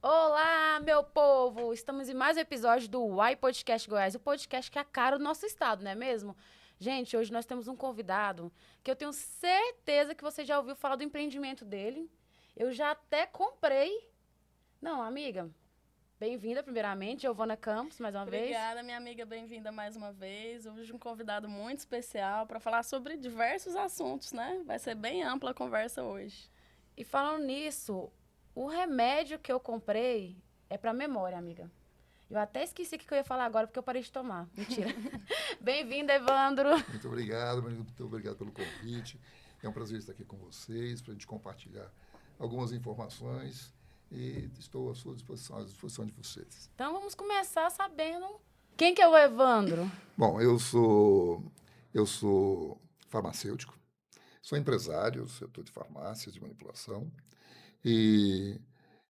Olá, meu povo! Estamos em mais um episódio do Uai Podcast Goiás, o podcast que é a cara do nosso estado, não é mesmo? Gente, hoje nós temos um convidado que eu tenho certeza que você já ouviu falar do empreendimento dele. Eu já até comprei. Não, amiga, bem-vinda primeiramente, Giovana Campos, mais uma vez. Obrigada, minha amiga, bem-vinda mais uma vez. Hoje um convidado muito especial para falar sobre diversos assuntos, né? Vai ser bem ampla a conversa hoje. E falando nisso, o remédio que eu comprei é para memória, amiga. Eu até esqueci o que eu ia falar agora porque eu parei de tomar. Mentira. Bem-vindo, Evandro. Muito obrigado pelo convite. É um prazer estar aqui com vocês para a gente compartilhar algumas informações e estou à sua disposição, à disposição de vocês. Então vamos começar sabendo quem que é o Evandro. Bom, eu sou farmacêutico, sou empresário do setor de farmácia, de manipulação e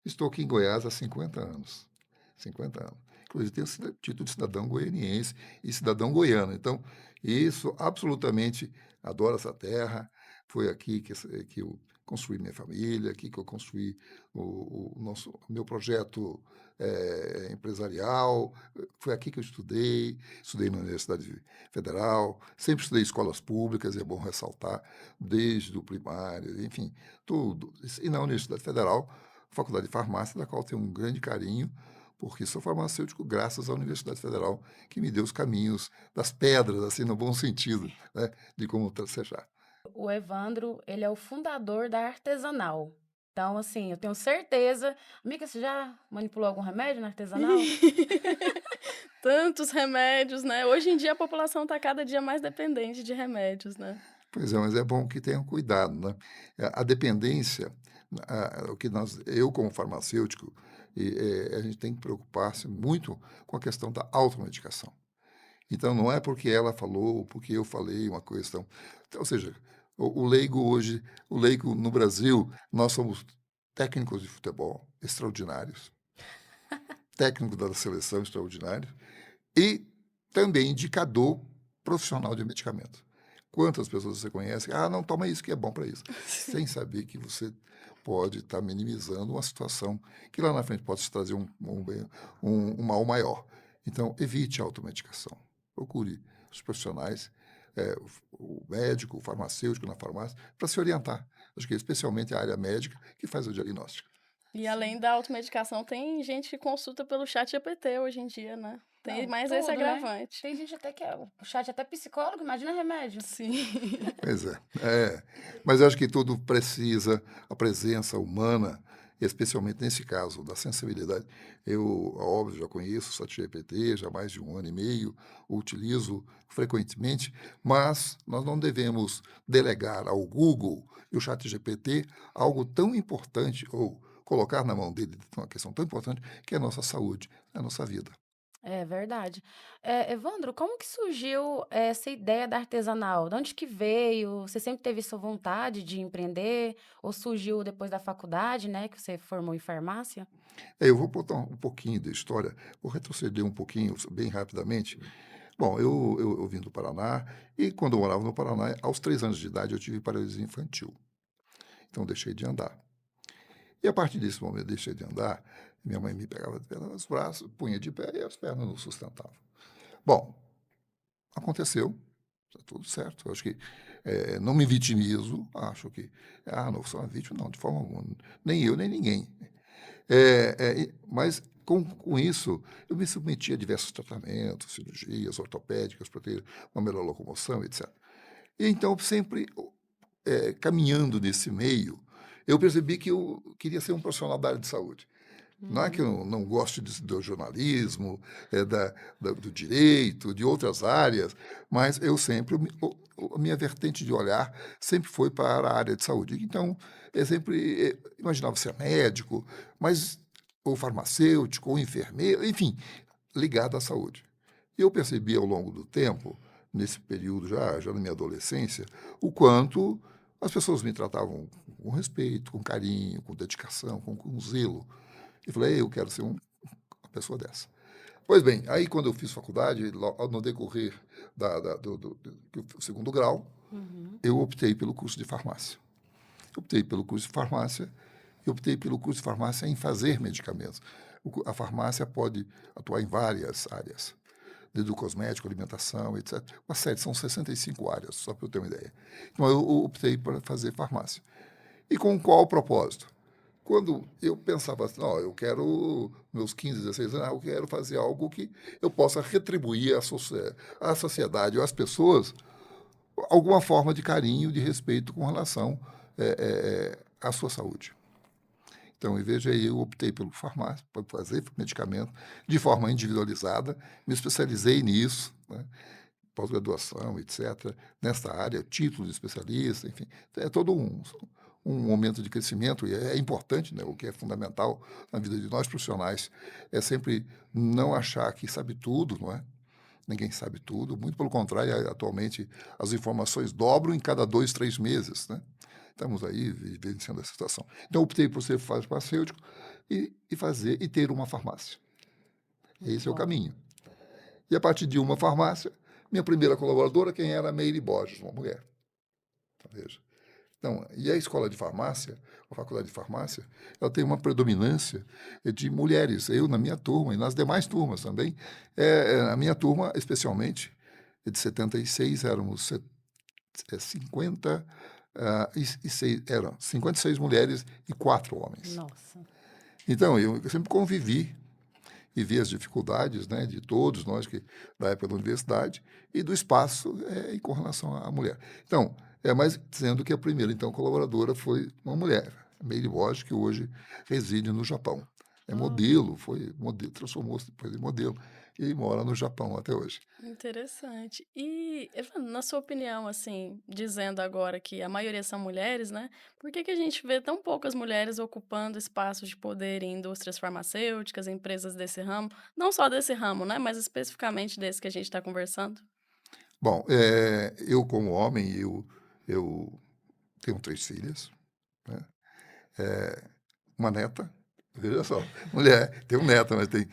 estou aqui em Goiás há 50 anos. 50 anos. Inclusive, tenho título de cidadão goianiense e cidadão goiano. Então, isso absolutamente adoro essa terra. Foi aqui que eu construí minha família, aqui que eu construí o meu projeto empresarial. Foi aqui que eu estudei na Universidade Federal, sempre estudei em escolas públicas, é bom ressaltar, desde o primário, enfim, tudo. E na Universidade Federal, Faculdade de Farmácia, da qual tenho um grande carinho, porque sou farmacêutico graças à Universidade Federal, que me deu os caminhos das pedras, assim, no bom sentido, né, de como tracejar. O Evandro, ele é o fundador da Artesanal. Então, assim, eu tenho certeza. Amiga, você já manipulou algum remédio na Artesanal? Tantos remédios, né? Hoje em dia a população está cada dia mais dependente de remédios, né? Pois é, mas é bom que tenham cuidado, né? A dependência, o que eu como farmacêutico, a gente tem que preocupar-se muito com a questão da automedicação. Então, não é porque ela falou, porque eu falei uma questão. Então, ou seja, o leigo hoje, o leigo no Brasil, nós somos técnicos de futebol extraordinários, técnicos da seleção extraordinários e também indicador profissional de medicamento. Quantas pessoas você conhece? Ah, não, toma isso que é bom para isso. Sem saber que você pode estar minimizando uma situação que lá na frente pode te trazer um mal maior. Então, evite a automedicação. Procure os profissionais, o médico, o farmacêutico na farmácia, para se orientar. Acho que especialmente a área médica que faz o diagnóstico. E Sim. além da automedicação, tem gente que consulta pelo chat GPT hoje em dia, né? Tem Não, mais esse tudo, né? agravante. Tem gente até que é o chat até psicólogo, imagina remédio. Sim. Pois é. Mas eu acho que tudo precisa a presença humana, especialmente nesse caso da sensibilidade. Eu, óbvio, já conheço o ChatGPT, já há mais de 1 ano e meio, o utilizo frequentemente, mas nós não devemos delegar ao Google e o ChatGPT algo tão importante, ou colocar na mão dele uma questão tão importante, que é a nossa saúde, a nossa vida. É verdade. Evandro, como que surgiu essa ideia da artesanal? De onde que veio? Você sempre teve essa vontade de empreender? Ou surgiu depois da faculdade, né, que você formou em farmácia? Eu vou botar um pouquinho da história, vou retroceder um pouquinho, bem rapidamente. Bom, eu vim do Paraná e quando eu morava no Paraná, aos 3 anos de idade, eu tive paralisia infantil. Então, deixei de andar. E a partir desse momento, deixei de andar, minha mãe me pegava pelos braços, punha de pé e as pernas não sustentavam. Bom, aconteceu, está tudo certo. Eu acho que não me vitimizo, acho que, não sou uma vítima, não, de forma alguma. Nem eu, nem ninguém. Mas com isso, eu me submeti a diversos tratamentos, cirurgias ortopédicas para ter uma melhor locomoção, etc. E então, sempre caminhando nesse meio, eu percebi que eu queria ser um profissional da área de saúde. Não é que Uhum. eu não goste do jornalismo, do direito, de outras áreas, mas eu sempre, a minha vertente de olhar sempre foi para a área de saúde. Então, eu sempre imaginava ser médico, mas ou farmacêutico, ou enfermeiro, enfim, ligado à saúde. E eu percebi ao longo do tempo, nesse período já na minha adolescência, o quanto as pessoas me tratavam com respeito, com carinho, com dedicação, com zelo. E falei, eu quero ser uma pessoa dessa. Pois bem, aí quando eu fiz faculdade, no decorrer do segundo grau, Uhum. eu optei pelo curso de farmácia. Optei pelo curso de farmácia Eu optei pelo curso de farmácia em fazer medicamentos. A farmácia pode atuar em várias áreas, desde o cosmético, alimentação, etc. Uma série, são 65 áreas, só para eu ter uma ideia. Então, eu optei por fazer farmácia. E com qual propósito? Quando eu pensava assim, eu quero, meus 15, 16 anos, eu quero fazer algo que eu possa retribuir à sociedade ou às pessoas alguma forma de carinho, de respeito com relação à sua saúde. Então, em vez de aí, eu optei pelo farmácia, para fazer medicamento de forma individualizada, me especializei nisso, né? Pós-graduação, etc., nessa área, título de especialista, enfim, é todo um momento de crescimento e é importante, né? O que é fundamental na vida de nós profissionais é sempre não achar que sabe tudo, não é? Ninguém sabe tudo, muito pelo contrário, atualmente as informações dobram em cada 2, 3 meses, né? Estamos aí vivenciando essa situação. Então, eu optei por ser farmacêutico e ter uma farmácia. Esse é o caminho. E a partir de uma farmácia, minha primeira colaboradora, quem era? Meire Borges, uma mulher. Veja. Então, e a escola de farmácia, a faculdade de farmácia, ela tem uma predominância de mulheres. Eu, na minha turma, e nas demais turmas também, a minha turma, especialmente, de 76, éramos eram 56 mulheres e 4 homens. Nossa. Então, eu sempre convivi e vi as dificuldades, né, de todos nós da época da universidade e do espaço com relação à mulher. Então, mas dizendo que a primeira, então, colaboradora foi uma mulher, Meire Borges, que hoje reside no Japão. É modelo, transformou-se depois em modelo e mora no Japão até hoje. Interessante. E, Evandro, na sua opinião, assim, dizendo agora que a maioria são mulheres, né? Por que a gente vê tão poucas mulheres ocupando espaços de poder em indústrias farmacêuticas, empresas desse ramo? Não só desse ramo, né? Mas especificamente desse que a gente está conversando. Bom, eu como homem, eu tenho 3 filhas, né? Uma neta, veja só, mulher, tenho neta, mas tem...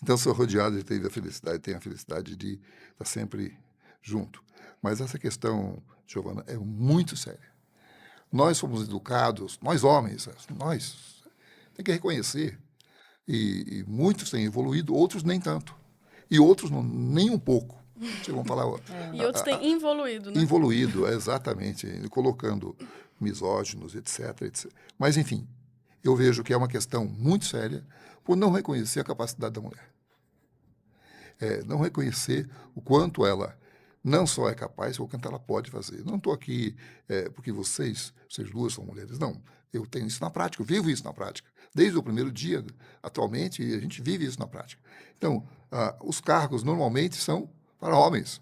Então, sou rodeado e tenho a felicidade de estar sempre junto. Mas essa questão, Giovana, é muito séria. Nós somos educados, nós homens, nós, tem que reconhecer, e muitos têm evoluído, outros nem tanto. E outros nem um pouco. Chegam a falar... E outros têm involuído, né? Involuído, exatamente, colocando misóginos, etc. Mas, enfim, eu vejo que é uma questão muito séria por não reconhecer a capacidade da mulher. Não reconhecer o quanto ela não só é capaz, o quanto ela pode fazer. Não estou aqui porque vocês duas são mulheres, não. Eu tenho isso na prática, eu vivo isso na prática. Desde o primeiro dia, atualmente, a gente vive isso na prática. Então, os cargos normalmente são para homens.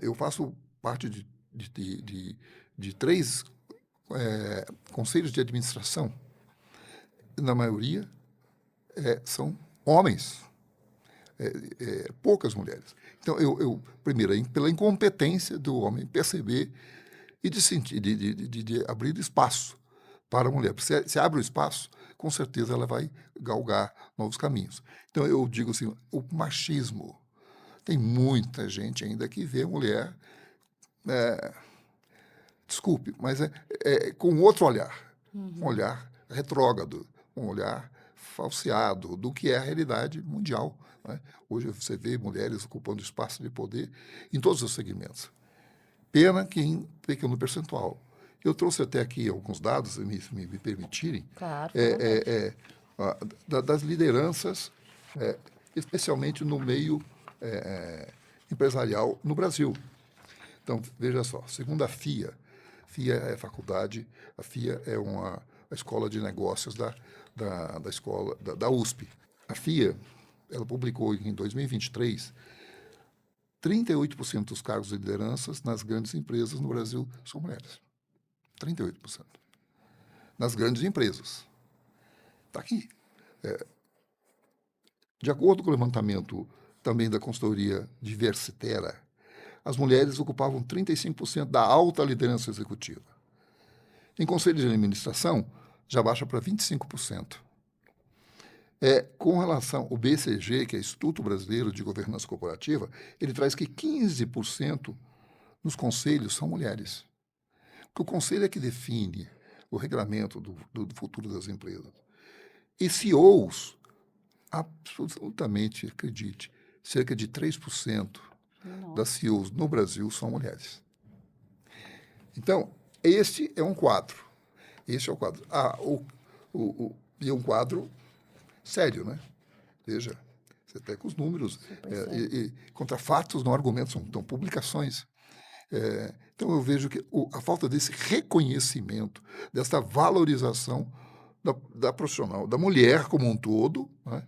Eu faço parte de 3 conselhos de administração. Na maioria, são homens. Poucas mulheres. Então, primeiro, pela incompetência do homem perceber e de sentir, de abrir espaço para a mulher. Se abre o espaço, com certeza ela vai galgar novos caminhos. Então, eu digo assim, o machismo. Tem muita gente ainda que vê a mulher, desculpe, mas com outro olhar. Um olhar retrógrado, um olhar falseado do que é a realidade mundial. Né? Hoje você vê mulheres ocupando espaço de poder em todos os segmentos. Pena que em pequeno percentual. Eu trouxe até aqui alguns dados, se me permitirem, Claro. das lideranças, especialmente no meio empresarial no Brasil. Então, veja só, segundo a FIA é faculdade, a FIA é a escola de negócios da USP. A FIA, ela publicou em 2023, 38% dos cargos de lideranças nas grandes empresas no Brasil são mulheres. 38%. Nas grandes empresas. Está aqui. De acordo com o levantamento também da consultoria Diversitera, as mulheres ocupavam 35% da alta liderança executiva. Em conselhos de administração, já baixa para 25%. Com relação ao BCG, que é Instituto Brasileiro de Governança Corporativa, ele traz que 15% nos conselhos são mulheres. Porque o conselho é que define o regramento do futuro das empresas. E CEOs, absolutamente, acredite, cerca de 3% das Nossa. CEOs no Brasil são mulheres. Então, este é um quadro. Este é o quadro. E é um quadro sério, né? Veja, você pega os números, Super sério. contra fatos, não argumentos, são publicações. Então, eu vejo que a falta desse reconhecimento, dessa valorização da profissional, da mulher como um todo, né?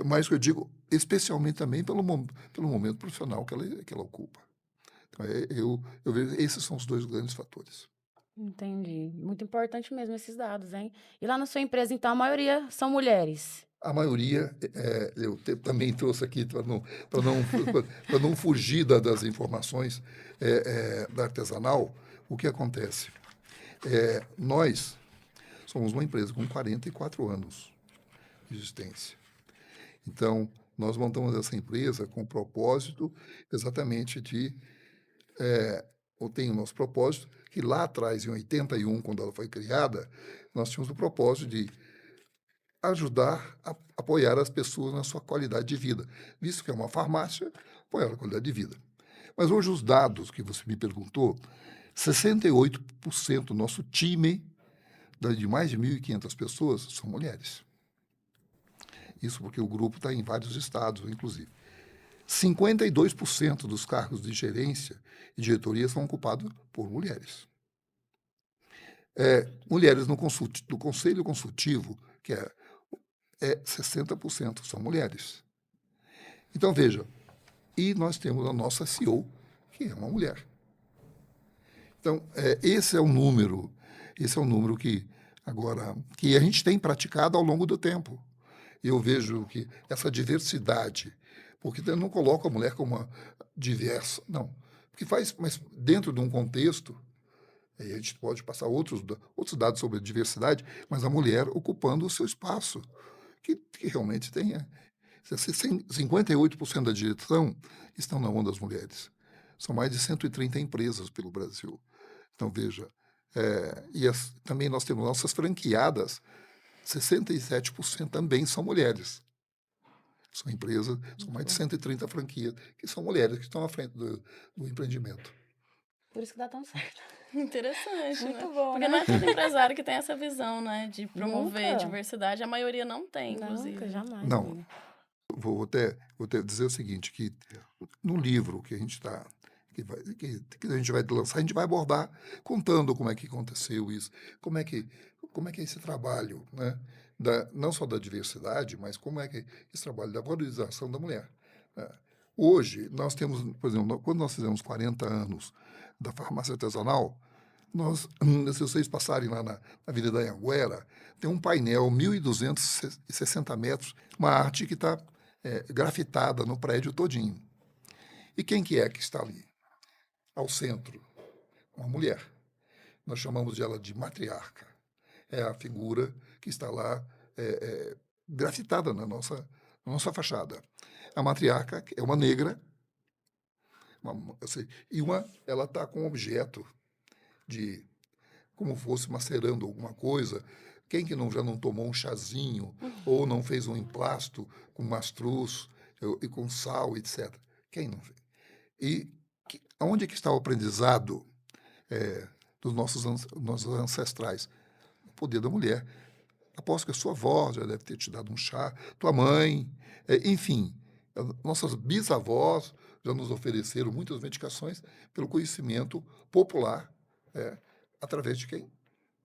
Mas que eu digo, especialmente também pelo momento profissional que ela ocupa. Então, eu vejo esses são os dois grandes fatores. Entendi. Muito importante mesmo esses dados, hein? E lá na sua empresa, então, a maioria são mulheres. A maioria, eu também trouxe aqui para não fugir das informações da artesanal, o que acontece? Nós somos uma empresa com 44 anos de existência. Então, nós montamos essa empresa com o propósito exatamente ou tem o nosso propósito, que lá atrás, em 81, quando ela foi criada, nós tínhamos o propósito de ajudar a apoiar as pessoas na sua qualidade de vida. Visto que é uma farmácia, apoiar a qualidade de vida. Mas hoje os dados que você me perguntou, 68% do nosso time, de mais de 1.500 pessoas, são mulheres. Isso porque o grupo está em vários estados, inclusive. 52% dos cargos de gerência e diretoria são ocupados por mulheres. Mulheres no conselho consultivo, que é 60% são mulheres. Então, veja, e nós temos a nossa CEO, que é uma mulher. Então, esse é um número que a gente tem praticado ao longo do tempo. Eu vejo que essa diversidade, porque eu não coloco a mulher como uma diversa, não. Porque mas dentro de um contexto, aí a gente pode passar outros dados sobre a diversidade, mas a mulher ocupando o seu espaço, que realmente tenha. 58% da direção estão na mão das mulheres. São mais de 130 empresas pelo Brasil. Então, veja, também nós temos nossas franqueadas, 67% também são mulheres. São empresas, são mais de 130 franquias, que são mulheres que estão à frente do empreendimento. Por isso que dá tão certo. Interessante, né? Muito bom, Porque né? não é todo empresário que tem essa visão, né? De promover Nunca. diversidade. A maioria não tem, Nunca, inclusive. jamais, Não, amiga. vou até dizer o seguinte, que no livro que a gente que a gente vai lançar, a gente vai abordar contando como é que aconteceu isso, como é que é esse trabalho, né, não só da diversidade, mas como é que esse trabalho da valorização da mulher. Né? Hoje, nós temos, por exemplo, quando nós fizemos 40 anos da farmácia artesanal, se vocês passarem lá na Avenida Anhanguera, tem um painel, 1.260 metros, uma arte que está grafitada no prédio todinho. E quem que é que está ali? Ao centro, uma mulher. Nós chamamos ela de matriarca. É a figura que está lá grafitada na nossa fachada. A matriarca é uma negra, ela está com um objeto de como fosse macerando alguma coisa. Quem que já não tomou um chazinho ou não fez um emplasto com mastruz e com sal, etc. Quem não fez? E onde que está o aprendizado dos nossos ancestrais? O poder da mulher. Aposto que a sua avó já deve ter te dado um chá, tua mãe, enfim, nossas bisavós já nos ofereceram muitas medicações pelo conhecimento popular, através de quem?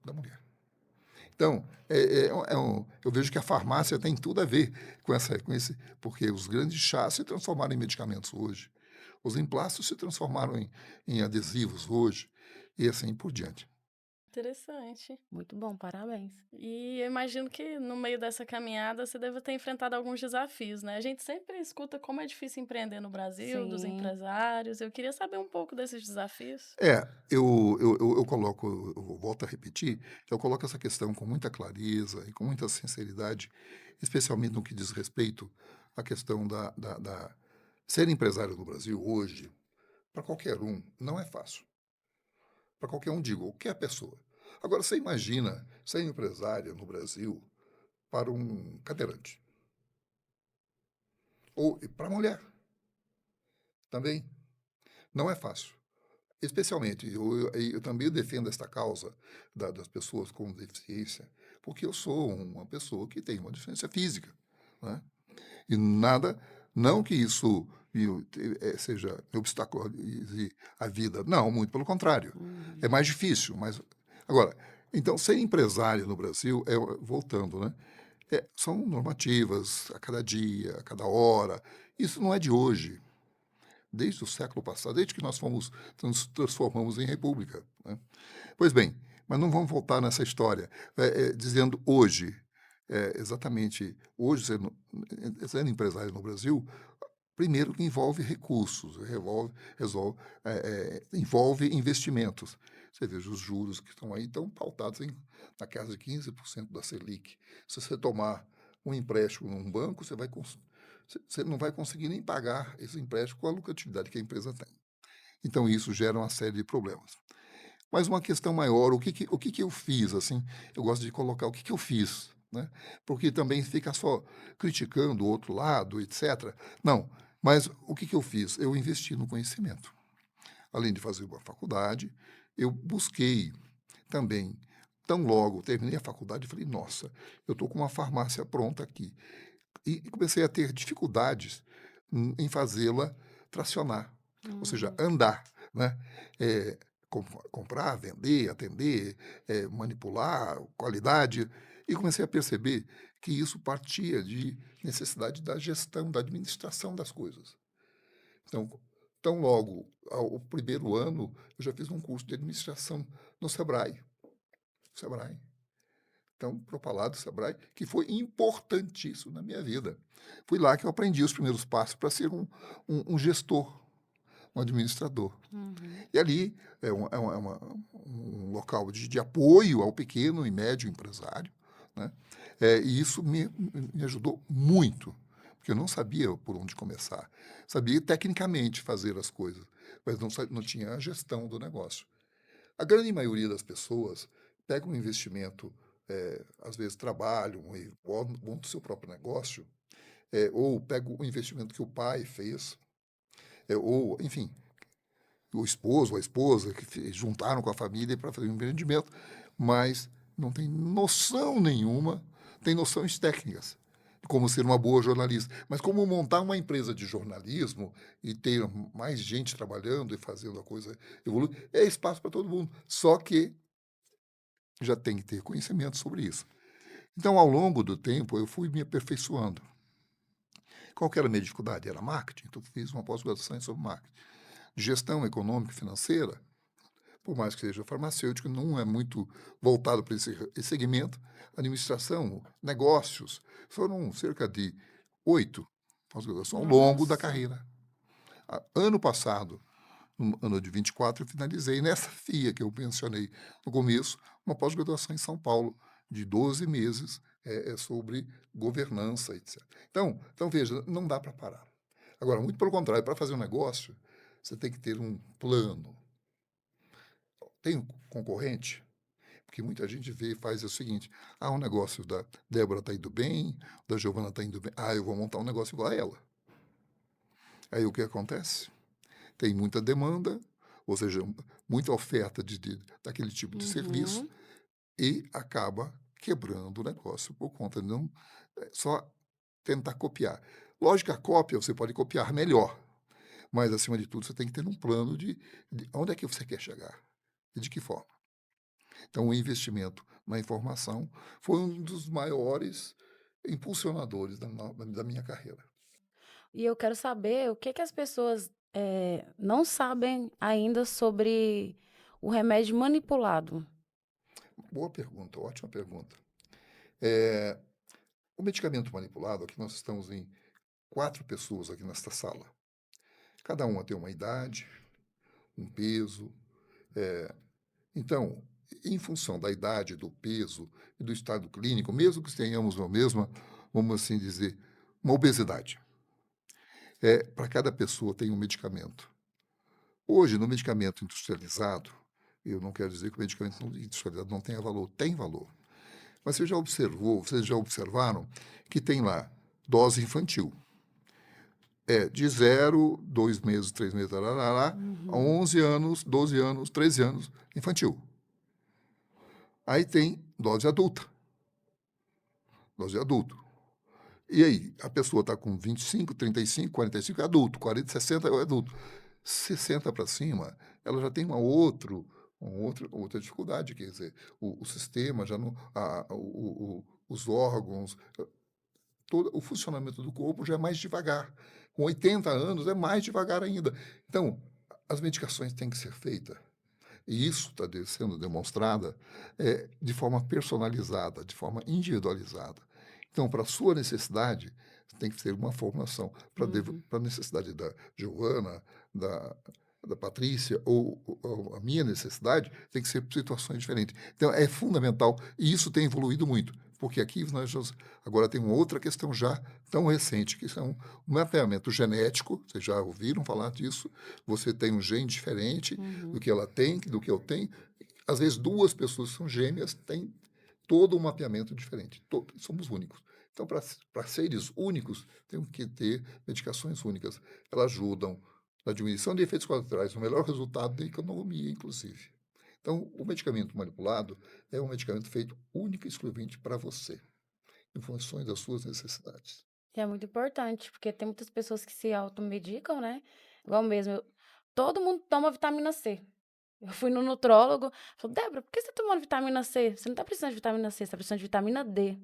Da mulher. Então, eu vejo que a farmácia tem tudo a ver com esse, porque os grandes chás se transformaram em medicamentos hoje, os emplásticos se transformaram em adesivos hoje, e assim por diante. Interessante. Muito bom, parabéns. E eu imagino que no meio dessa caminhada você deve ter enfrentado alguns desafios, né? A gente sempre escuta como é difícil empreender no Brasil, dos Sim. empresários. Eu queria saber um pouco desses desafios. Eu coloco, eu volto a repetir, eu coloco essa questão com muita clareza e com muita sinceridade, especialmente no que diz respeito à questão ser empresário no Brasil hoje, para qualquer um, não é fácil. Para qualquer um, digo, qualquer pessoa. Agora, você imagina ser empresária no Brasil para um cadeirante, ou para a mulher também, não é fácil. Especialmente, eu também defendo esta causa das pessoas com deficiência, porque eu sou uma pessoa que tem uma deficiência física, né? E nada, não que isso seja obstaculize a vida, não, muito pelo contrário. É mais difícil, mas agora, então ser empresário no Brasil voltando, né? São normativas a cada dia, a cada hora. Isso não é de hoje, desde o século passado, desde que nos transformamos em república, né? Pois bem, mas não vamos voltar nessa história, dizendo hoje, exatamente, hoje, sendo empresário no Brasil, primeiro que envolve recursos, envolve investimentos. Você veja, os juros que estão aí estão pautados na casa de 15% da Selic. Se você tomar um empréstimo num banco, você não vai conseguir nem pagar esse empréstimo com a lucratividade que a empresa tem. Então, isso gera uma série de problemas. Mas uma questão maior, o que eu fiz, assim, eu gosto de colocar o que eu fiz, né? Porque também fica só criticando o outro lado, etc. Não, mas o que eu fiz? Eu investi no conhecimento. Além de fazer uma faculdade, eu busquei também, tão logo terminei a faculdade, falei, nossa, eu estou com uma farmácia pronta aqui. E comecei a ter dificuldades em fazê-la tracionar, ou seja, andar, né? Eh, comprar, vender, atender, manipular, qualidade. E comecei a perceber que isso partia de necessidade da gestão, da administração das coisas. Então, tão logo ao primeiro ano, eu já fiz um curso de administração no Sebrae. Então, propalado do Sebrae, que foi importantíssimo na minha vida. Fui lá que eu aprendi os primeiros passos para ser um gestor, um administrador. E ali um local de apoio ao pequeno e médio empresário, né? E isso me ajudou muito, porque eu não sabia por onde começar. Sabia tecnicamente fazer as coisas, mas não tinha a gestão do negócio. A grande maioria das pessoas pega um investimento, às vezes trabalham e montam o seu próprio negócio, ou pega o investimento que o pai fez, ou, enfim, o esposo ou a esposa que juntaram com a família para fazer um empreendimento, mas não tem noção nenhuma, tem noções técnicas, de como ser uma boa jornalista. Mas como montar uma empresa de jornalismo e ter mais gente trabalhando e fazendo a coisa evoluir, é espaço para todo mundo. Só que já tem que ter conhecimento sobre isso. Então, ao longo do tempo, eu fui me aperfeiçoando. Qual que era a minha dificuldade? Era marketing, então fiz uma pós-graduação sobre marketing. Gestão econômica e financeira, por mais que seja farmacêutico, não é muito voltado para esse segmento. Administração, negócios, foram cerca de 8 pós-graduações ao longo da carreira. Ano passado, no ano de 24, eu finalizei nessa FIA que eu mencionei no começo, uma pós-graduação em São Paulo, de 12 meses, sobre governança, etc. Então, veja, não dá para parar. Agora, muito pelo contrário, para fazer um negócio, você tem que ter um plano. Tem um concorrente? Porque muita gente vê e faz o seguinte: o negócio da Débora está indo bem, da Giovana está indo bem, eu vou montar um negócio igual a ela. Aí o que acontece? Tem muita demanda, ou seja, muita oferta daquele tipo de serviço, e acaba quebrando o negócio por conta de não só tentar copiar. Lógico que a cópia você pode copiar melhor, mas, acima de tudo, você tem que ter um plano de onde é que você quer chegar e de que forma. Então, o investimento na informação foi um dos maiores impulsionadores da minha carreira. E eu quero saber o que que as pessoas não sabem ainda sobre o remédio manipulado. Boa pergunta, ótima pergunta. É, o medicamento manipulado, aqui nós estamos em 4 pessoas aqui nesta sala. Cada uma tem uma idade, um peso. Então, em função da idade, do peso e do estado clínico, mesmo que tenhamos a mesma, vamos assim dizer, uma obesidade, para cada pessoa tem um medicamento. Hoje, no medicamento industrializado, Eu não quero dizer que o medicamento de sexualidade não tenha valor. Tem valor. Mas vocês já observaram que tem lá dose infantil. De 0, 2 meses, 3 meses, a 11 anos, 12 anos, 13 anos, infantil. Aí tem dose adulta. Dose adulto. E aí, a pessoa está com 25, 35, 45, é adulto. 40, 60 é adulto. 60 para cima, ela já tem outra dificuldade. Quer dizer, o sistema já não... os órgãos, todo o funcionamento do corpo já é mais devagar. Com 80 anos, é mais devagar ainda. Então, as medicações têm que ser feitas. E isso está sendo demonstrada de forma personalizada, de forma individualizada. Então, para a sua necessidade, tem que ter uma formulação. Para a necessidade da Giovana, da Patrícia, ou a minha necessidade, tem que ser situações diferentes. Então, é fundamental, e isso tem evoluído muito, porque aqui nós agora tem uma outra questão já tão recente, que são o mapeamento genético. Vocês já ouviram falar disso? Você tem um gene diferente do que ela tem, do que eu tenho. Às vezes, duas pessoas que são gêmeas têm todo um mapeamento diferente. Somos únicos. Então, para seres únicos, temos que ter medicações únicas. Elas ajudam na diminuição de efeitos colaterais, o melhor resultado da economia, inclusive. Então, o medicamento manipulado é um medicamento feito único e exclusivamente para você, em função das suas necessidades. E é muito importante, porque tem muitas pessoas que se automedicam, né? Igual mesmo, todo mundo toma vitamina C. Eu fui no nutrólogo, falou, Débora, por que você tá tomando vitamina C? Você não tá precisando de vitamina C, você tá precisando de vitamina D.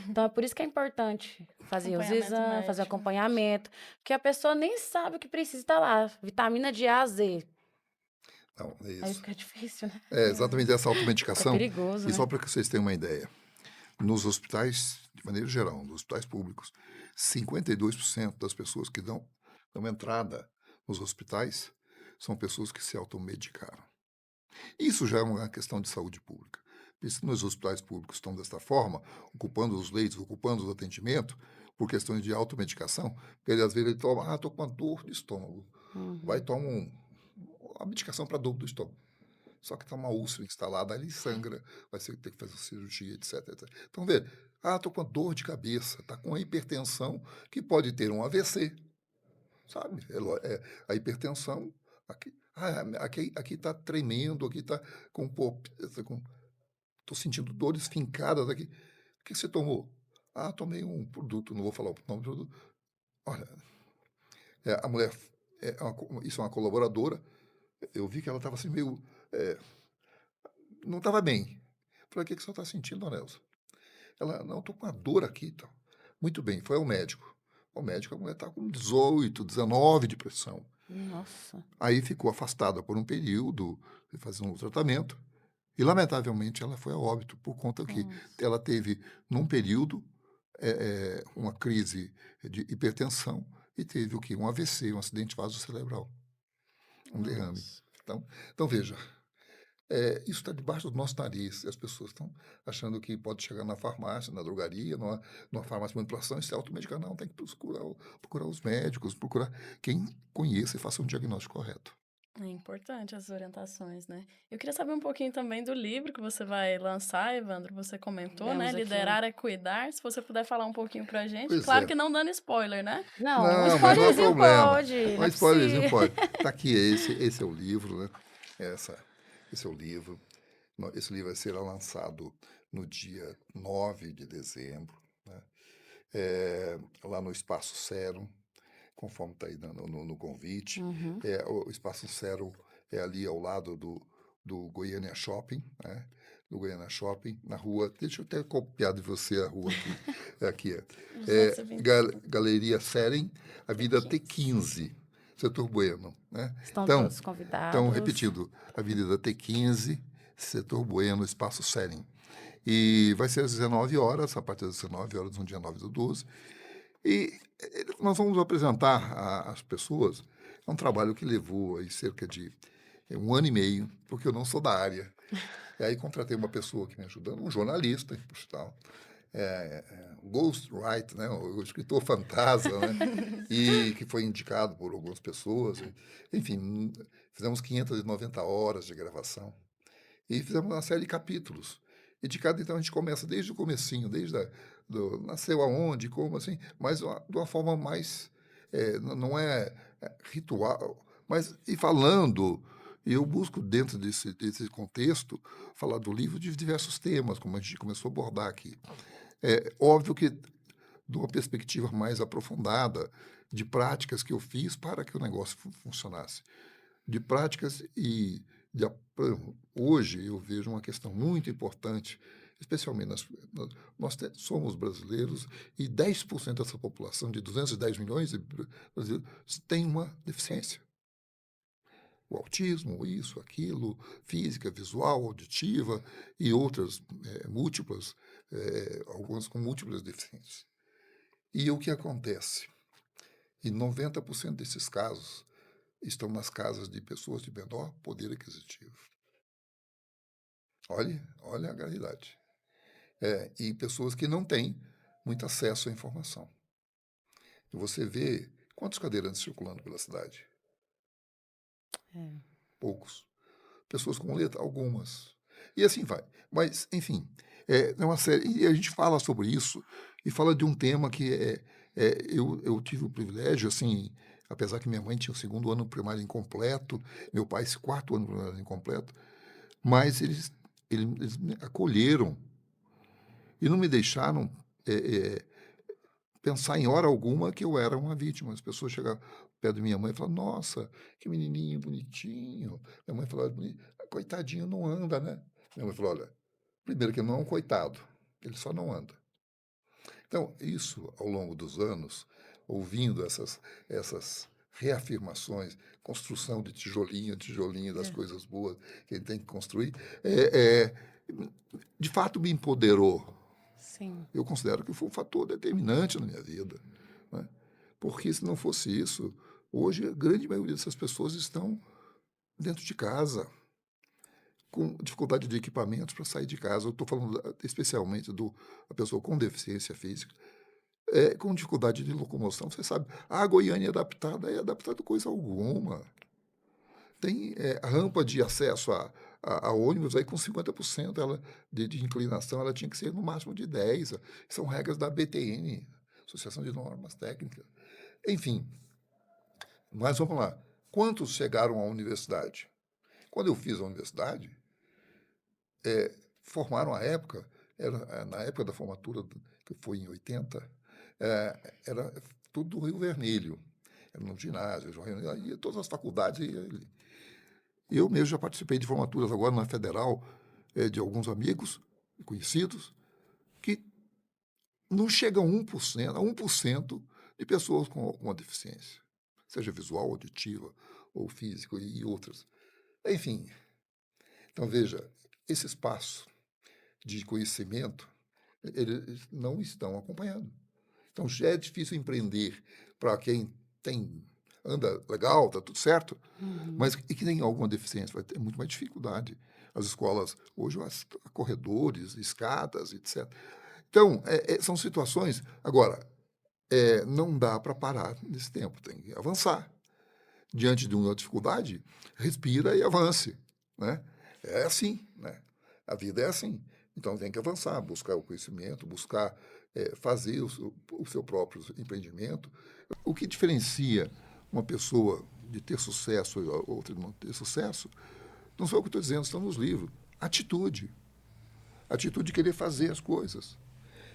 Então, é por isso que é importante fazer os Acompanhamento exames, fazer o médico. acompanhamento, porque a pessoa nem sabe o que precisa estar lá. Vitamina de A a Z. Então, é Aí isso. fica difícil, né? É exatamente essa É automedicação. perigoso, E né? só para que vocês tenham uma ideia, nos hospitais, de maneira geral, nos hospitais públicos, 52% das pessoas que dão entrada nos hospitais são pessoas que se automedicaram. Isso já é uma questão de saúde pública. E se nos hospitais públicos estão desta forma, ocupando os leitos, ocupando os atendimentos, por questões de automedicação, porque às vezes ele toma, estou com uma dor de estômago, vai e toma uma medicação para dor do estômago. Só que está uma úlcera instalada, ali sangra, vai ter que fazer cirurgia, etc, etc. Então, vê, estou com dor de cabeça, está com a hipertensão, que pode ter um AVC, sabe? A hipertensão, aqui está tremendo, aqui está estou sentindo dores fincadas aqui. O que você tomou? Tomei um produto, não vou falar o nome do produto. Olha, a mulher, isso é uma colaboradora, eu vi que ela estava assim meio... não estava bem. Falei, o que você está sentindo, dona Elza? Ela, não, estou com uma dor aqui. Então. Muito bem, foi ao médico. O médico, a mulher está com 18, 19 de pressão. Nossa. Aí ficou afastada por um período, fazendo um tratamento, e lamentavelmente ela foi a óbito, por conta que ela teve, num período, uma crise de hipertensão, e teve o quê? Um AVC, um acidente vasocerebral, um derrame. Então veja, isso está debaixo do nosso nariz. E as pessoas estão achando que pode chegar na farmácia, na drogaria, numa farmácia de manipulação e se automedicar. Não, tem que procurar os médicos, procurar quem conheça e faça um diagnóstico correto. É importante as orientações, né? Eu queria saber um pouquinho também do livro que você vai lançar, Evandro. Você comentou, Vemos né? aqui. Liderar é cuidar. Se você puder falar um pouquinho pra gente. Pois Claro é. que não dando spoiler, né? Não, um Não, mas não há spoilerzinho problema. pode. Um Não é spoilerzinho possível. pode. Está aqui, esse é o livro, né? Esse é o livro. Esse livro vai ser lançado no dia 9 de dezembro, né? Lá no Espaço Serum, conforme está aí no convite. O Espaço Serum é ali ao lado do Goiânia Shopping, né? Do Goiânia Shopping, na rua... Deixa eu até copiar de você a rua aqui. Galeria Serem, Avenida T15, Setor Bueno, né? Estão Então, todos convidados. então, repetindo, Avenida T15, Setor Bueno, Espaço Serem. E vai ser às 19 horas, a partir das 19 horas, no dia 9 do 12. E nós vamos apresentar às pessoas, é um trabalho que levou aí cerca de 1 ano e meio, porque eu não sou da área. E aí contratei uma pessoa que me ajudando, um jornalista, por sinal, ghostwriter, né, o escritor fantasma, né, e que foi indicado por algumas pessoas. Enfim, fizemos 590 horas de gravação. E fizemos uma série de capítulos. E de cada, então, a gente começa desde o comecinho, desde nasceu aonde, como, assim, mas de uma forma mais, não é ritual, mas e falando, e eu busco dentro desse contexto, falar do livro de diversos temas, como a gente começou a abordar aqui. É óbvio que de uma perspectiva mais aprofundada, de práticas que eu fiz para que o negócio funcionasse. De práticas e por exemplo, hoje eu vejo uma questão muito importante, especialmente nós somos brasileiros e 10% dessa população, de 210 milhões de brasileiros, tem uma deficiência. O autismo, isso, aquilo, física, visual, auditiva e outras múltiplas, algumas com múltiplas deficiências. E o que acontece? Em 90% desses casos, estão nas casas de pessoas de menor poder aquisitivo. Olha a realidade. E pessoas que não têm muito acesso à informação. E você vê quantos cadeirantes circulando pela cidade? É. Poucos. Pessoas com letra? Algumas. E assim vai. Mas, enfim, é uma série. E a gente fala sobre isso e fala de um tema que eu tive o privilégio, assim, apesar que minha mãe tinha o segundo ano primário incompleto, meu pai esse quarto ano primário incompleto, mas eles me acolheram e não me deixaram pensar em hora alguma que eu era uma vítima. As pessoas chegavam perto de minha mãe e falavam, nossa, que menininho bonitinho. Minha mãe falava, coitadinho, não anda, né? Minha mãe falou, olha, primeiro que ele não é um coitado, ele só não anda. Então, isso, ao longo dos anos, ouvindo essas reafirmações, construção de tijolinho, tijolinho das É. coisas boas que ele tem que construir, é, é, de fato me empoderou. Sim. Eu considero que foi um fator determinante na minha vida, né? Porque se não fosse isso, hoje a grande maioria dessas pessoas estão dentro de casa, com dificuldade de equipamentos para sair de casa. Eu estou falando especialmente da pessoa com deficiência física, com dificuldade de locomoção. Você sabe, a Goiânia é adaptada coisa alguma. Tem a rampa de acesso a ônibus aí com 50% de inclinação, ela tinha que ser no máximo de 10. São regras da BTN, Associação de Normas Técnicas. Enfim, mas vamos lá. Quantos chegaram à universidade? Quando eu fiz a universidade, formaram à época, na época da formatura, que foi em 80, era tudo do Rio Vermelho. Era no ginásio, e todas as faculdades. Eu mesmo já participei de formaturas agora na Federal, de alguns amigos conhecidos, que não chegam a 1% de pessoas com alguma deficiência, seja visual, auditiva ou físico e outras. Enfim, então veja, esse espaço de conhecimento, eles não estão acompanhando. Então já é difícil empreender para quem anda legal, está tudo certo, mas e que tem alguma deficiência, vai ter muito mais dificuldade. As escolas, hoje, corredores, escadas, etc. Então, são situações. Agora, não dá para parar nesse tempo, tem que avançar. Diante de uma dificuldade, respira e avance. Né? É assim, né? A vida é assim. Então, tem que avançar, buscar o conhecimento, buscar fazer o seu próprio empreendimento. O que diferencia uma pessoa de ter sucesso e a outra de não ter sucesso, não sou eu que estou dizendo, estão nos livros. Atitude. Atitude de querer fazer as coisas.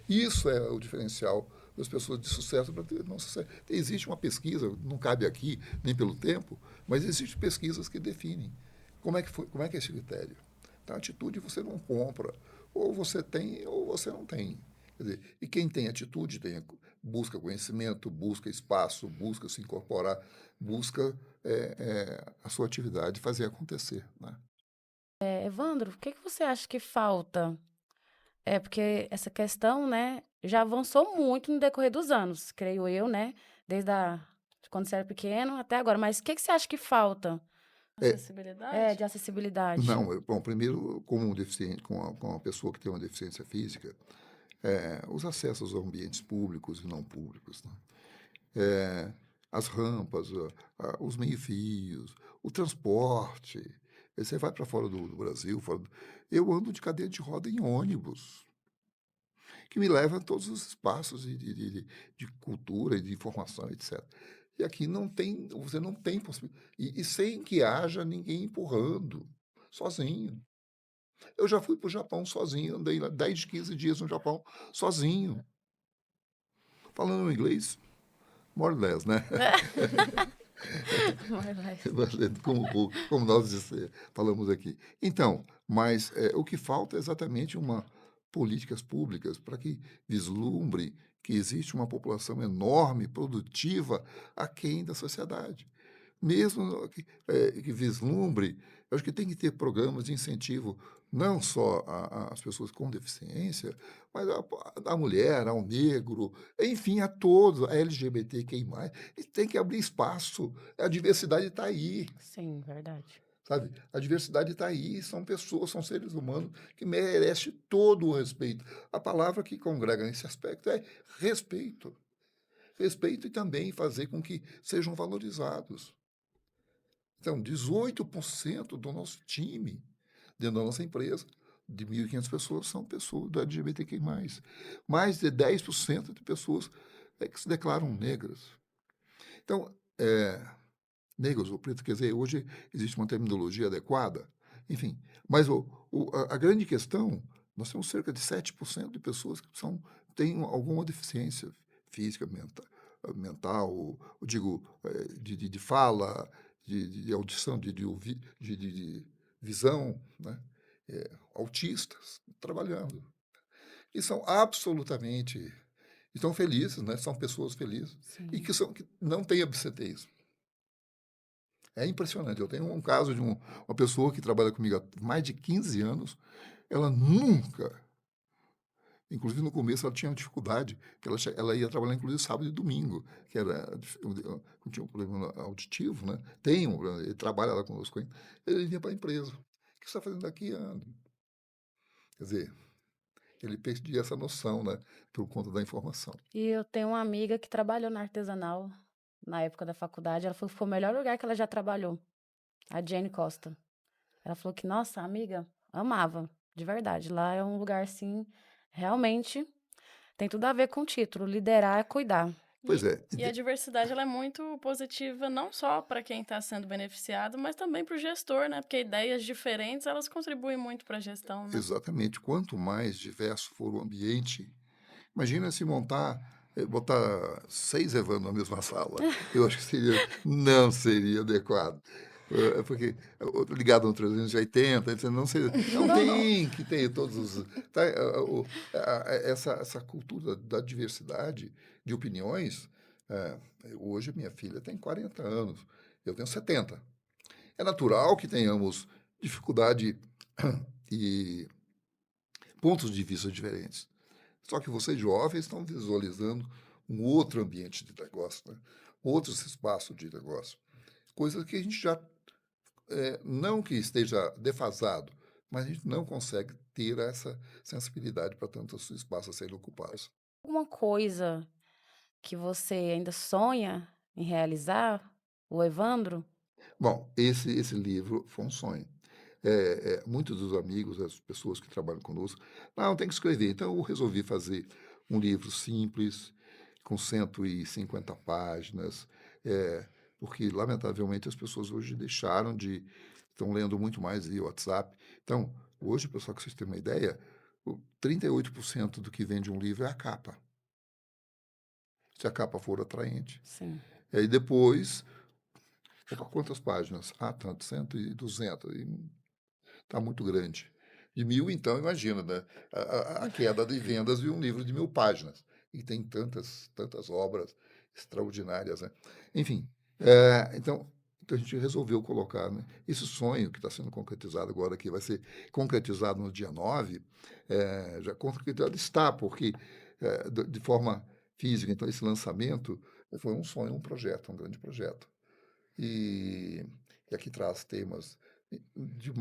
Isso é o diferencial das pessoas de sucesso para ter não sucesso. Existe uma pesquisa, não cabe aqui, nem pelo tempo, mas existem pesquisas que definem como é que é esse critério. Então, a atitude você não compra. Ou você tem ou você não tem. Quer dizer, e quem tem atitude busca conhecimento, busca espaço, busca se incorporar, busca a sua atividade fazer acontecer. Né? Evandro, o que que você acha que falta? Porque essa questão, né, já avançou muito no decorrer dos anos, creio eu, né? Desde quando você era pequeno até agora. Mas o que que você acha que falta? Acessibilidade? De acessibilidade. Não, bom, primeiro, como um deficiente, com uma pessoa que tem uma deficiência física, os acessos a ambientes públicos e não públicos, né? As rampas, os meio-fios, o transporte, Aí você vai para fora do Brasil, eu ando de cadeira de roda em ônibus, que me leva a todos os espaços de cultura e de informação, etc. E aqui não tem, você não tem possibilidade. E sem que haja ninguém empurrando, sozinho. Eu já fui para o Japão sozinho, andei lá 10, 15 dias no Japão sozinho, falando inglês, more or less, né? Mas- Como nós falamos aqui. Então, mas o que falta é exatamente políticas públicas para que vislumbre que existe uma população enorme, produtiva, aquém da sociedade. Mesmo que vislumbre, eu acho que tem que ter programas de incentivo não só às pessoas com deficiência, mas à mulher, ao negro, enfim, a todos, a LGBTQI+. E tem que abrir espaço. A diversidade está aí, Sim, verdade. sabe? A diversidade está aí, são pessoas, são seres humanos que merecem todo o respeito. A palavra que congrega nesse aspecto é respeito. Respeito e também fazer com que sejam valorizados. Então, 18% do nosso time, dentro da nossa empresa, de 1.500 pessoas, são pessoas do LGBTQI+. Mais de 10% de pessoas que se declaram negras. Então, negros ou pretos, quer dizer, hoje existe uma terminologia adequada, enfim. Mas a grande questão, nós temos cerca de 7% de pessoas que têm alguma deficiência física, mental, eu digo, de fala, de audição, de visão, né? Autistas, trabalhando. E são absolutamente, estão felizes, né? São pessoas felizes, e Sim. que não têm absenteísmo. É impressionante. Eu tenho um caso de uma pessoa que trabalha comigo há mais de 15 anos, ela nunca, inclusive no começo ela tinha dificuldade, porque ela ia trabalhar inclusive sábado e domingo, que tinha um problema auditivo, né? Ele trabalha lá conosco ainda. Ele vinha para a empresa. O que você está fazendo aqui, André? Quer dizer, ele perdia essa noção, né? Por conta da informação. E eu tenho uma amiga que trabalhou na artesanal na época da faculdade. Ela falou que foi o melhor lugar que ela já trabalhou. A Jane Costa. Ela falou que, nossa, amiga, amava, de verdade. Lá é um lugar, assim, realmente tem tudo a ver com o título. Liderar é cuidar. Pois é. E a diversidade ela é muito positiva não só para quem está sendo beneficiado, mas também para o gestor, né? Porque ideias diferentes elas contribuem muito para a gestão, né? Exatamente. Quanto mais diverso for o ambiente, imagina se botar 6 Evandro na mesma sala. Eu acho que não seria adequado. Porque ligado no 380, etc., não tem que ter todos os. Tá, essa cultura da diversidade de opiniões. eh, Hoje minha filha tem 40 anos, eu tenho 70. É natural que tenhamos dificuldade e pontos de vista diferentes. Só que vocês jovens estão visualizando um outro ambiente de negócio, né? Outros espaços de negócio. Coisa que a gente já, não que esteja defasado, mas a gente não consegue ter essa sensibilidade para tantos espaços a serem ocupados. Alguma coisa que você ainda sonha em realizar, o Evandro? Bom, esse livro foi um sonho. Muitos dos amigos, as pessoas que trabalham conosco, não, tem que escrever. Então, eu resolvi fazer um livro simples, com 150 páginas, porque, lamentavelmente, as pessoas hoje estão lendo muito mais via WhatsApp. Então, hoje, pessoal, que vocês têm uma ideia, 38% do que vende um livro é a capa, se a capa for atraente. Sim. E aí depois, quantas páginas? Ah, tanto, 100 e 200. Está muito grande. De 1.000, então, imagina, né? A queda de vendas de um livro de 1.000 páginas. E tem tantas obras extraordinárias, né? Enfim, então a gente resolveu colocar, né? Esse sonho que está sendo concretizado agora, que vai ser concretizado no dia 9, já concretizado está, porque de forma física, então esse lançamento foi um sonho, um projeto, um grande projeto. E aqui traz temas de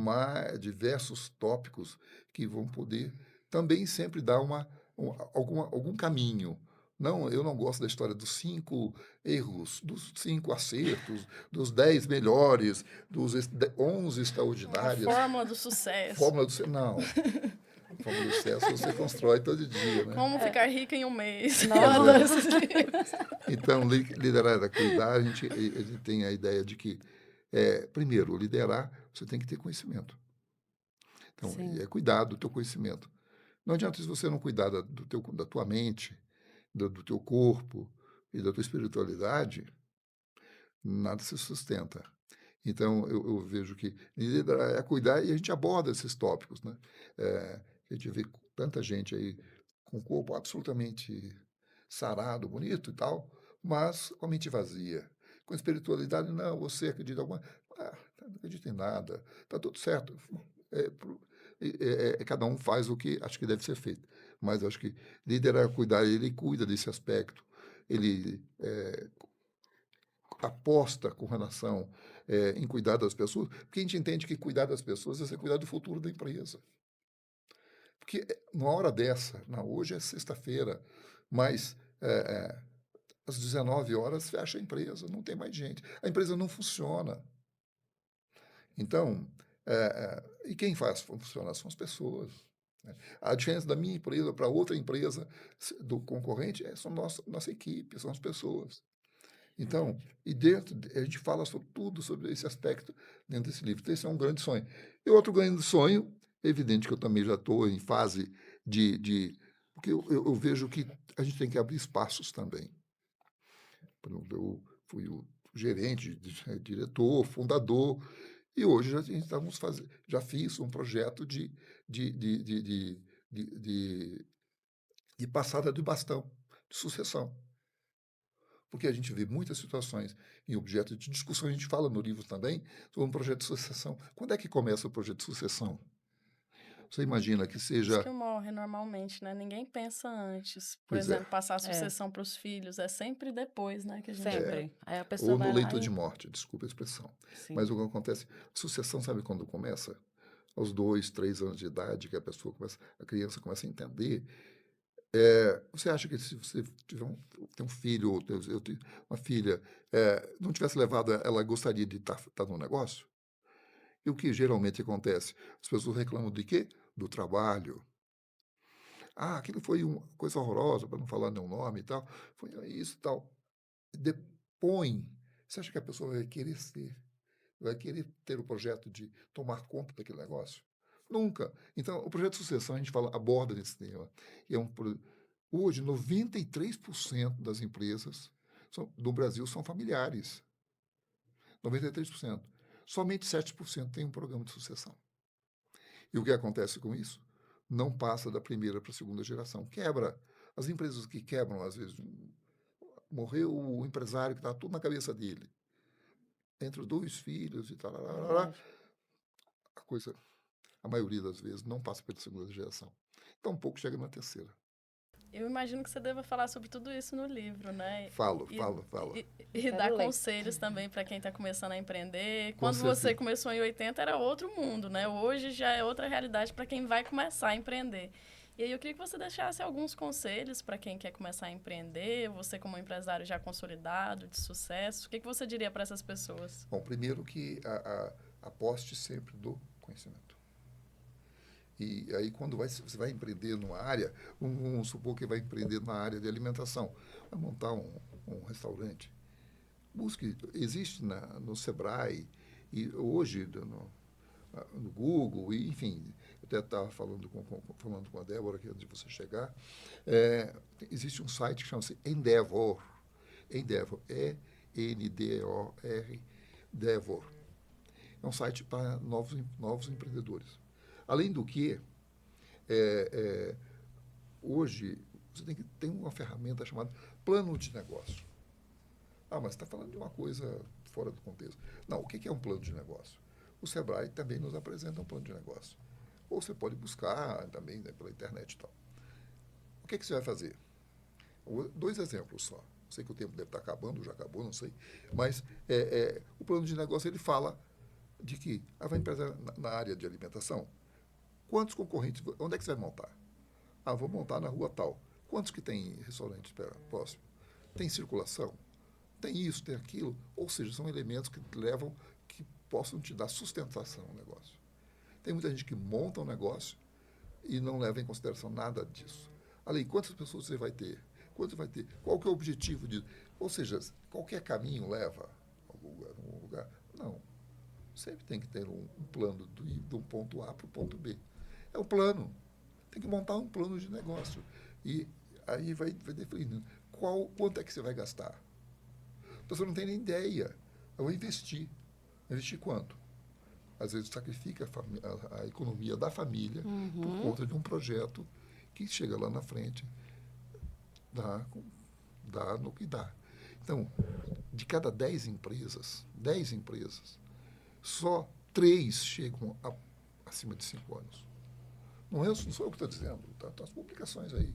diversos tópicos que vão poder também sempre dar algum caminho, Não, eu não gosto da história dos 5 erros, dos 5 acertos, dos 10 melhores, dos 11 A extraordinárias. fórmula do sucesso. Fórmula do sucesso. Não. A fórmula do sucesso você constrói todo dia, né? Como ficar rica em um mês. Eu Nossa. adoro esses livros. Então, liderar é cuidar, a gente tem a ideia de que, primeiro, liderar, você tem que ter conhecimento. Então, Sim. é cuidar do teu conhecimento. Não adianta se você não cuidar da tua mente, do teu corpo e da tua espiritualidade, nada se sustenta. Então, eu vejo que liderar é cuidar e a gente aborda esses tópicos, né? A gente vê tanta gente aí com o corpo absolutamente sarado, bonito e tal, mas com a mente vazia. Com espiritualidade, não, você acredita em alguma... Não acredito em nada, está tudo certo. Cada um faz o que acha que deve ser feito. Mas eu acho que liderar é cuidar, ele cuida desse aspecto, ele aposta com relação em cuidar das pessoas, porque a gente entende que cuidar das pessoas é você cuidar do futuro da empresa. Porque numa hora dessa, não, hoje é sexta-feira, mas às 19 horas fecha a empresa, não tem mais gente. A empresa não funciona. Então, e quem faz funcionar são as pessoas. Né? A diferença da minha empresa para outra empresa do concorrente são nossa equipe, são as pessoas. Então, a gente fala sobre tudo sobre esse aspecto dentro desse livro. Então, esse é um grande sonho. E outro grande sonho, é evidente que eu também já estou em fase porque eu vejo que a gente tem que abrir espaços também. Por exemplo, eu fui o gerente, diretor, fundador, e hoje já fiz um projeto de, de, de, de, de, de, de passada de bastão, de sucessão. Porque a gente vê muitas situações em objeto de discussão, a gente fala no livro também, sobre um projeto de sucessão. Quando é que começa o projeto de sucessão? Você imagina que Isso seja... que morre normalmente, né? Ninguém pensa antes. Por Pois é, exemplo, passar a É. sucessão para os filhos. É sempre depois, né, que a gente vê. Sempre. Aí a pessoa ou no vai lá leito de e... morte, desculpa a expressão. Sim. Mas o que acontece, sucessão sabe quando começa? Aos 2, 3 anos de idade, que a criança começa a entender. Você acha que se você tem um filho, ou eu tenho uma filha, não tivesse levado, ela gostaria de estar no negócio? E o que geralmente acontece? As pessoas reclamam de quê? Do trabalho. Ah, aquilo foi uma coisa horrorosa, para não falar nenhum nome e tal. Foi isso e tal. Depõe. Você acha que a pessoa vai querer ter o projeto de tomar conta daquele negócio? Nunca. Então, o projeto de sucessão, a gente aborda nesse tema. E hoje, 93% das empresas do Brasil são familiares. 93%. Somente 7% tem um programa de sucessão. E o que acontece com isso? Não passa da primeira para a segunda geração. Quebra. As empresas que quebram, às vezes, morreu o empresário que está tudo na cabeça dele. Entre os 2 filhos e tal, Verdade. a maioria das vezes, não passa pela segunda geração. Então, pouco chega na terceira. Eu imagino que você deva falar sobre tudo isso no livro, né? Falo. E dar ler. conselhos também para quem está começando a empreender. Com Quando você certeza. começou em 80 era outro mundo, né? Hoje já é outra realidade para quem vai começar a empreender. E aí eu queria que você deixasse alguns conselhos para quem quer começar a empreender, você como empresário já consolidado, de sucesso. O que você diria para essas pessoas? Bom, primeiro que aposte sempre do conhecimento. E aí, quando você vai empreender numa área, vamos supor que vai empreender na área de alimentação, vai montar um restaurante. Existe no Sebrae, e hoje no Google, e, enfim, eu até estava falando com a Débora aqui antes de você chegar, existe um site que chama-se Endeavor, E-N-D-O-R, Endeavor. É um site para novos empreendedores. Além do que, hoje, você tem uma ferramenta chamada plano de negócio. Ah, mas você está falando de uma coisa fora do contexto. Não, o que é um plano de negócio? O Sebrae também nos apresenta um plano de negócio. Ou você pode buscar também, né, pela internet e tal. O que você vai fazer? 2 exemplos só. Sei que o tempo deve estar acabando, já acabou, não sei. Mas o plano de negócio, ele fala de que vai empresa na área de alimentação. Quantos concorrentes? Onde é que você vai montar? Ah, vou montar na rua tal. Quantos que tem restaurante próximo? Tem circulação? Tem isso, tem aquilo. Ou seja, são elementos que possam te dar sustentação ao negócio. Tem muita gente que monta um negócio e não leva em consideração nada disso. Além, quantas pessoas você vai ter? Quanto vai ter? Qual que é o objetivo disso? Ou seja, qualquer caminho leva a algum lugar? Não. Sempre tem que ter um plano de um ponto A para o ponto B. É o plano. Tem que montar um plano de negócio. E aí vai definindo quanto é que você vai gastar. A pessoa não tem nem ideia. Eu vou investir. Investir quanto? Às vezes sacrifica a economia da família por conta de um projeto que chega lá na frente, dá no que dá. Então, de cada 10 empresas, só 3 chegam acima de 5 anos. Não sou eu que estou dizendo, tá as publicações aí.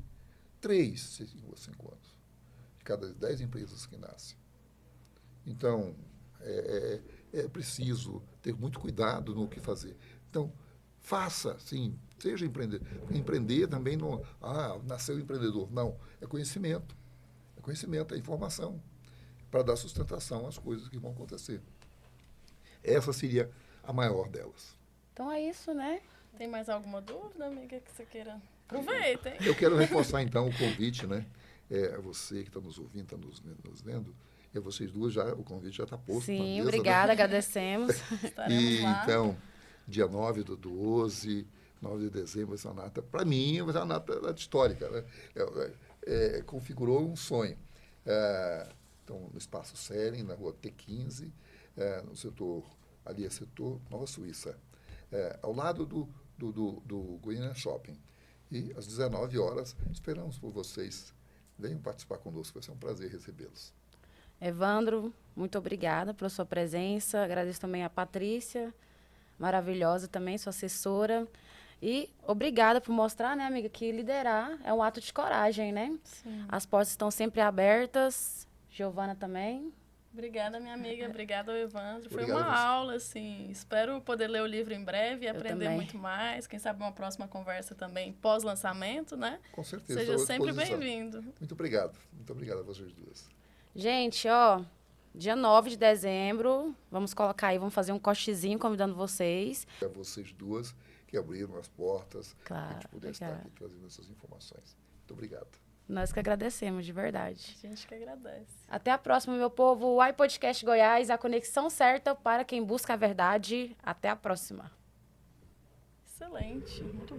3 chegam a 5 anos, de cada 10 empresas que nascem. Então, é preciso ter muito cuidado no que fazer. Então, faça, sim, seja empreendedor. Empreender também não... nasceu empreendedor. Não, é conhecimento. É conhecimento, é informação, para dar sustentação às coisas que vão acontecer. Essa seria a maior delas. Então é isso, né? Tem mais alguma dúvida, amiga, que você queira? Aproveita, hein? Eu quero reforçar, então, o convite, né? Você que está nos ouvindo, está nos vendo, e vocês duas, o convite já está posto na Sim, mesa, obrigada, né? agradecemos. Estaremos lá. Então, dia 9/12, 9 de dezembro, vai ser uma data, para mim, vai ser uma data histórica, né? Configurou um sonho. Então, no Espaço Sering, na rua T15, no setor, ali é setor Nova Suíça, ao lado do Goiânia Shopping. E às 19 horas, esperamos por vocês. Venham participar conosco, vai ser um prazer recebê-los. Evandro, muito obrigada pela sua presença. Agradeço também a Patrícia, maravilhosa também, sua assessora. E obrigada por mostrar, né, amiga, que liderar é um ato de coragem, né? Sim. As portas estão sempre abertas. Giovana também. Obrigada, minha amiga. Obrigada, Evandro. Foi Obrigado uma a você. aula, assim. Espero poder ler o livro em breve e aprender também. muito mais. Quem sabe uma próxima conversa também pós-lançamento, né? Com certeza. Seja estou à sempre disposição. bem-vindo. Muito obrigado. Muito obrigado a vocês duas. Gente, ó, dia 9 de dezembro, vamos colocar aí, vamos fazer um cortezinho convidando vocês. A vocês duas que abriram as portas para a Claro, gente poder estar obrigada. aqui trazendo essas informações. Muito obrigado. Nós que agradecemos, de verdade. A gente que agradece. Até a próxima, meu povo. O iPodcast Goiás, a conexão certa para quem busca a verdade. Até a próxima. Excelente. Muito